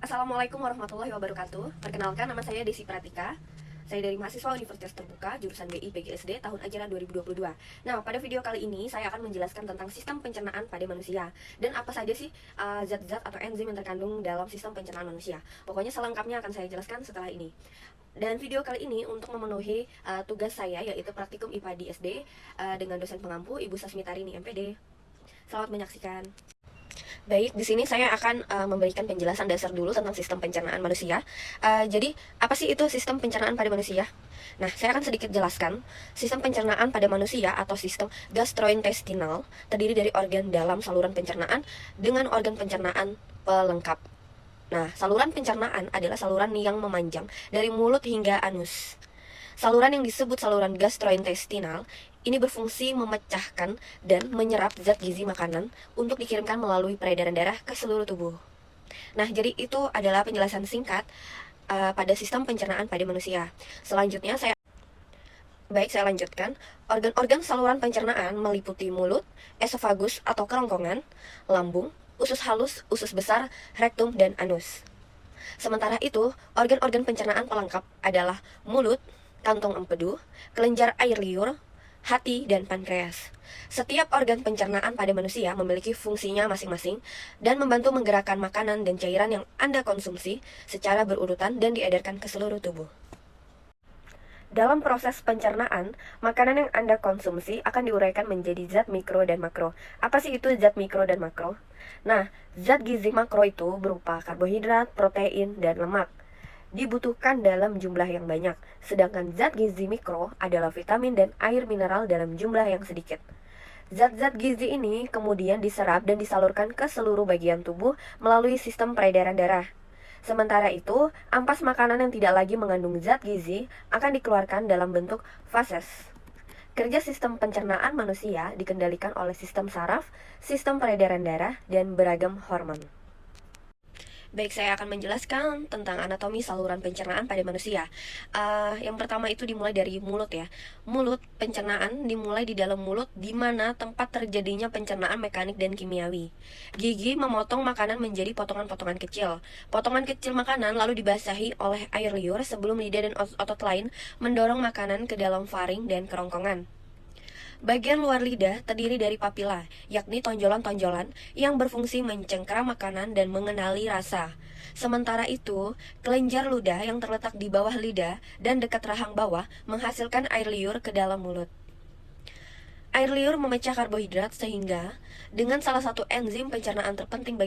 Assalamualaikum warahmatullahi wabarakatuh. Perkenalkan, nama saya Desi Pratika. Saya dari mahasiswa Universitas Terbuka, jurusan BI PGSD, tahun ajaran 2022. Nah, pada video kali ini saya akan menjelaskan tentang sistem pencernaan pada manusia. Dan apa saja sih zat-zat atau enzim yang terkandung dalam sistem pencernaan manusia. Pokoknya selengkapnya akan saya jelaskan setelah ini. Dan video kali ini untuk memenuhi tugas saya, yaitu praktikum IPA di SD, dengan dosen pengampu Ibu Sasmitarini MPD. Selamat menyaksikan. Baik, di sini saya akan memberikan penjelasan dasar dulu tentang sistem pencernaan manusia. Jadi, apa sih itu sistem pencernaan pada manusia? Nah, saya akan sedikit jelaskan. Sistem pencernaan pada manusia atau sistem gastrointestinal terdiri dari organ dalam saluran pencernaan dengan organ pencernaan pelengkap. Nah, saluran pencernaan adalah saluran yang memanjang dari mulut hingga anus. Saluran yang disebut saluran gastrointestinal ini berfungsi memecahkan dan menyerap zat gizi makanan untuk dikirimkan melalui peredaran darah ke seluruh tubuh. Nah, jadi itu adalah penjelasan singkat pada sistem pencernaan pada manusia. Selanjutnya saya lanjutkan. Organ-organ saluran pencernaan meliputi mulut, esofagus atau kerongkongan, lambung, usus halus, usus besar, rektum, dan anus. Sementara itu, organ-organ pencernaan pelengkap adalah mulut, kantong empedu, kelenjar air liur, hati, dan pankreas. Setiap organ pencernaan pada manusia memiliki fungsinya masing-masing dan membantu menggerakkan makanan dan cairan yang Anda konsumsi secara berurutan dan diedarkan ke seluruh tubuh. Dalam proses pencernaan, makanan yang Anda konsumsi akan diuraikan menjadi zat mikro dan makro. Apa sih itu zat mikro dan makro? Nah, zat gizi makro itu berupa karbohidrat, protein, dan lemak. Dibutuhkan dalam jumlah yang banyak, sedangkan zat gizi mikro adalah vitamin dan air mineral dalam jumlah yang sedikit. Zat-zat gizi ini kemudian diserap dan disalurkan ke seluruh bagian tubuh melalui sistem peredaran darah. Sementara itu, ampas makanan yang tidak lagi mengandung zat gizi akan dikeluarkan dalam bentuk fases. Kerja sistem pencernaan manusia dikendalikan oleh sistem saraf, sistem peredaran darah, dan beragam hormon. Baik, saya akan menjelaskan tentang anatomi saluran pencernaan pada manusia. Yang pertama itu dimulai dari mulut ya. Mulut pencernaan dimulai di dalam mulut, di mana tempat terjadinya pencernaan mekanik dan kimiawi. Gigi memotong makanan menjadi potongan-potongan kecil. Potongan kecil makanan lalu dibasahi oleh air liur sebelum lidah dan otot lain mendorong makanan ke dalam faring dan kerongkongan. Bagian luar lidah terdiri dari papila, yakni tonjolan-tonjolan yang berfungsi mencengkeram makanan dan mengenali rasa. Sementara itu, kelenjar ludah yang terletak di bawah lidah dan dekat rahang bawah menghasilkan air liur ke dalam mulut. Air liur memecah karbohidrat sehingga dengan salah satu enzim pencernaan terpenting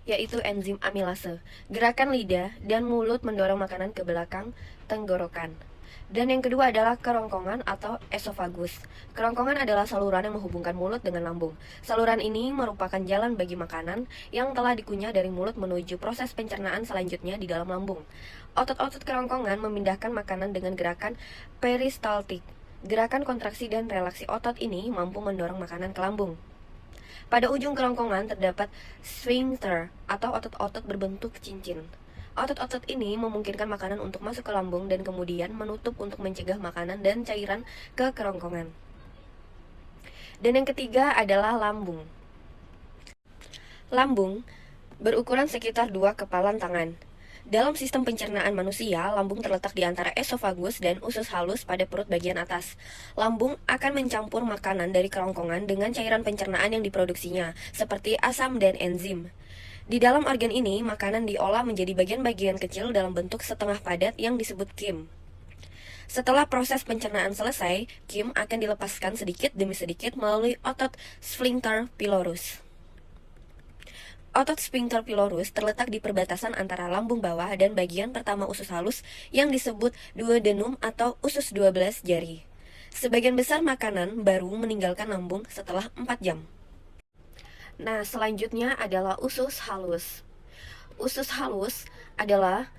yaitu enzim amilase. Gerakan lidah dan mulut mendorong makanan ke belakang tenggorokan. Dan yang kedua adalah kerongkongan atau esofagus. Kerongkongan adalah saluran yang menghubungkan mulut dengan lambung. Saluran ini merupakan jalan bagi makanan yang telah dikunyah dari mulut menuju proses pencernaan selanjutnya di dalam lambung. Otot-otot kerongkongan memindahkan makanan dengan gerakan peristaltik. Gerakan kontraksi dan relaksi otot ini mampu mendorong makanan ke lambung. Pada ujung kerongkongan terdapat sphincter atau otot-otot berbentuk cincin. Otot-otot ini memungkinkan makanan untuk masuk ke lambung dan kemudian menutup untuk mencegah makanan dan cairan ke kerongkongan. Dan yang ketiga adalah lambung. Lambung berukuran sekitar 2 kepalan tangan. Dalam sistem pencernaan manusia, lambung terletak di antara esofagus dan usus halus pada perut bagian atas. Lambung akan mencampur makanan dari kerongkongan dengan cairan pencernaan yang diproduksinya, seperti asam dan enzim. Di dalam organ ini, makanan diolah menjadi bagian-bagian kecil dalam bentuk setengah padat yang disebut kim. Setelah proses pencernaan selesai, kim akan dilepaskan sedikit demi sedikit melalui otot sphincter pylorus. Otot sphincter pylorus terletak di perbatasan antara lambung bawah dan bagian pertama usus halus yang disebut duodenum atau usus 12 jari. Sebagian besar makanan baru meninggalkan lambung setelah 4 jam. Nah, selanjutnya adalah usus halus. Usus halus adalah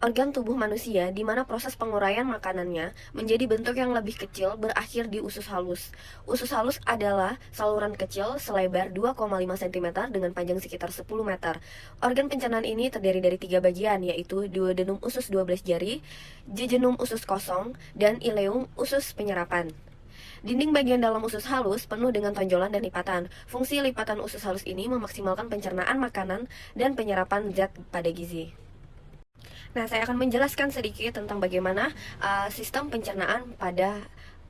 organ tubuh manusia di mana proses penguraian makanannya menjadi bentuk yang lebih kecil berakhir di usus halus. Usus halus adalah saluran kecil selebar 2,5 cm dengan panjang sekitar 10 meter. Organ pencernaan ini terdiri dari 3 bagian, yaitu duodenum usus 12 jari, jejunum usus kosong, dan ileum usus penyerapan. Dinding bagian dalam usus halus penuh dengan tonjolan dan lipatan. Fungsi lipatan usus halus ini memaksimalkan pencernaan makanan dan penyerapan zat pada gizi. Nah, saya akan menjelaskan sedikit tentang bagaimana sistem pencernaan pada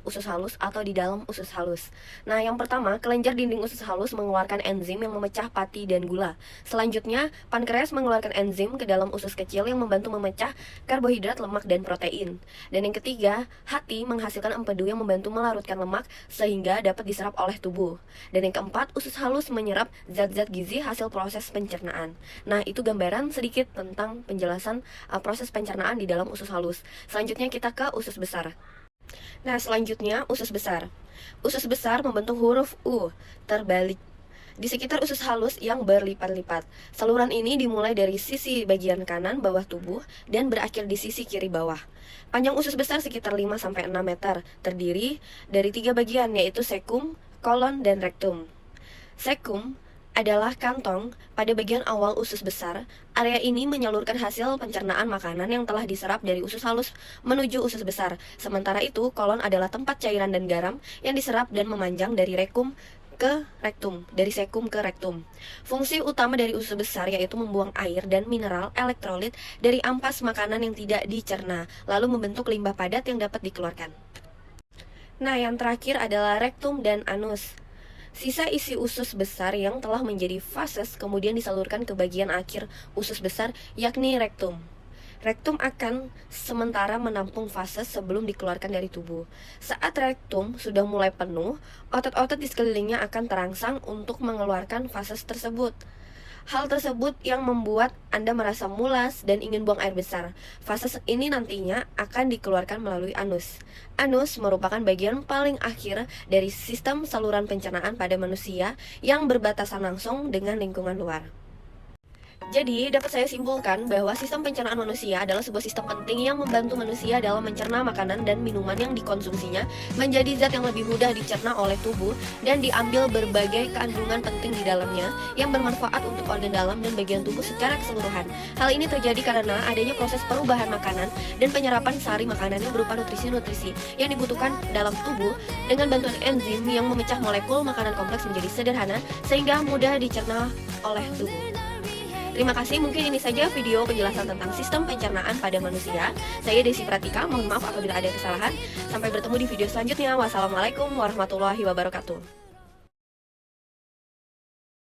usus halus atau di dalam usus halus. Nah, yang pertama, kelenjar dinding usus halus mengeluarkan enzim yang memecah pati dan gula. Selanjutnya, pankreas mengeluarkan enzim ke dalam usus kecil yang membantu memecah karbohidrat, lemak, dan protein. Dan yang ketiga, hati menghasilkan empedu yang membantu melarutkan lemak sehingga dapat diserap oleh tubuh. Dan yang keempat, usus halus menyerap zat-zat gizi hasil proses pencernaan. Nah, itu gambaran sedikit tentang penjelasan proses pencernaan di dalam usus halus. Selanjutnya kita ke usus besar. Nah, selanjutnya usus besar. Usus besar membentuk huruf U terbalik di sekitar usus halus yang berlipat-lipat. Saluran ini dimulai dari sisi bagian kanan bawah tubuh dan berakhir di sisi kiri bawah. Panjang usus besar sekitar 5-6 meter, terdiri dari 3 bagian, yaitu sekum, kolon, dan rektum. Sekum adalah kantong pada bagian awal usus besar. Area ini menyalurkan hasil pencernaan makanan yang telah diserap dari usus halus menuju usus besar. Sementara itu, kolon adalah tempat cairan dan garam yang diserap dan memanjang dari rekum ke rektum, dari sekum ke rektum. Fungsi utama dari usus besar yaitu membuang air dan mineral elektrolit dari ampas makanan yang tidak dicerna, lalu membentuk limbah padat yang dapat dikeluarkan. Nah, yang terakhir adalah rektum dan anus. Sisa isi usus besar yang telah menjadi fases kemudian disalurkan ke bagian akhir usus besar, yakni rektum. Rektum akan sementara menampung fases sebelum dikeluarkan dari tubuh. Saat rektum sudah mulai penuh, otot-otot di sekelilingnya akan terangsang untuk mengeluarkan fases tersebut. Hal tersebut yang membuat Anda merasa mulas dan ingin buang air besar. Fases ini nantinya akan dikeluarkan melalui anus. Anus merupakan bagian paling akhir dari sistem saluran pencernaan pada manusia yang berbatasan langsung dengan lingkungan luar. Jadi, dapat saya simpulkan bahwa sistem pencernaan manusia adalah sebuah sistem penting yang membantu manusia dalam mencerna makanan dan minuman yang dikonsumsinya menjadi zat yang lebih mudah dicerna oleh tubuh dan diambil berbagai kandungan penting di dalamnya yang bermanfaat untuk organ dalam dan bagian tubuh secara keseluruhan. Hal ini terjadi karena adanya proses perubahan makanan dan penyerapan sari makanan yang berupa nutrisi-nutrisi yang dibutuhkan dalam tubuh dengan bantuan enzim yang memecah molekul makanan kompleks menjadi sederhana sehingga mudah dicerna oleh tubuh. Terima kasih, mungkin ini saja video penjelasan tentang sistem pencernaan pada manusia. Saya Desi Pratika, mohon maaf apabila ada kesalahan. Sampai bertemu di video selanjutnya. Wassalamualaikum warahmatullahi wabarakatuh.